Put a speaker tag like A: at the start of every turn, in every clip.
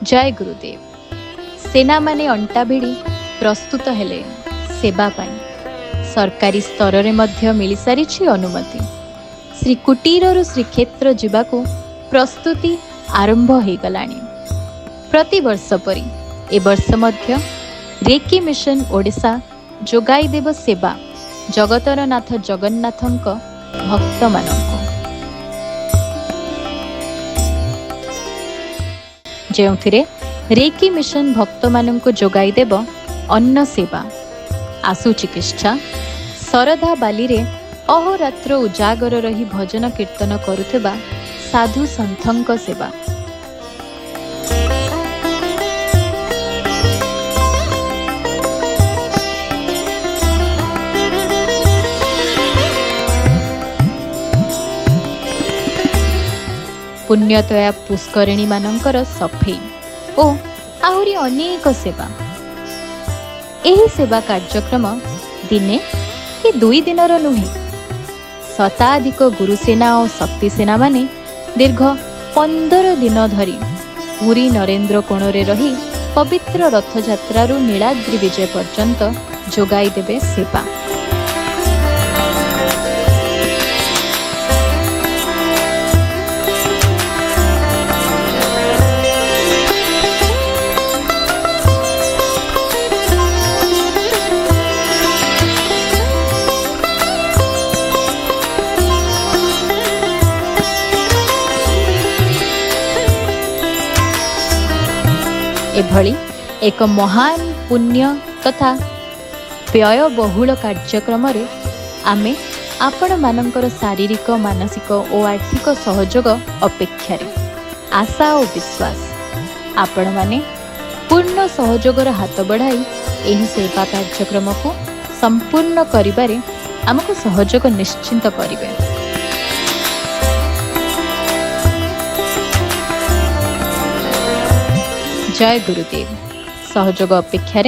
A: जय गुरुदेव। सेना माने अंटा भिड़ी प्रस्तुत हेले सेवा पाई सरकारी स्तर रे मध्य मिली सारिछि अनुमति। श्री कुटीर श्रीक्षेत्र जीवाकू प्रस्तुति आरंभ हो गलानी। प्रति वर्ष परी ए वर्ष मध्य रेकी मिशन ओडिशा जोगाई देव सेवा जगतर नाथ जगन्नाथंक भक्त मानक जेउथिरे रेकी मिशन भक्त मानक जोगाई देव अन्न सेवा, आशु चिकित्सा, सरधा बाली रे अहोरात्र उजागर रही भजन कीर्तन करुथिबा साधु संथंक सेवा। पुण्यतया पुष्करिणी मानकर सफेई ओ आहुरी अनेक सेवा। एही सेवा कार्यक्रम दिने कि 2 दिनर नुहे, शताधिक गुरुसेना और शक्ति सेना माने दीर्घ 15 दिन धरी पुरी नरेंद्र कोणरे रही पवित्र रथयात्रारू नीलाद्रि विजय पर्यंत जोगाई देवे सेवा। एभली एक महान पुण्य तथा व्ययबहुल कार्यक्रम रे आमे आपण मानकर शारीरिक मानसिक और आर्थिक सहयोग अपेक्षा आशा और विश्वास आपण माने पूर्ण सहयोगर हाथ बढ़ाई एही सेवा कार्यक्रम को संपूर्ण करिबारे हमको सहयोग निश्चिंत करिवे। जय गुरुदेव। सहयोग अपेक्षा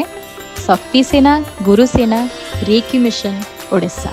A: शक्ति सेना, गुरुसेना, रेकी मिशन ओडिशा।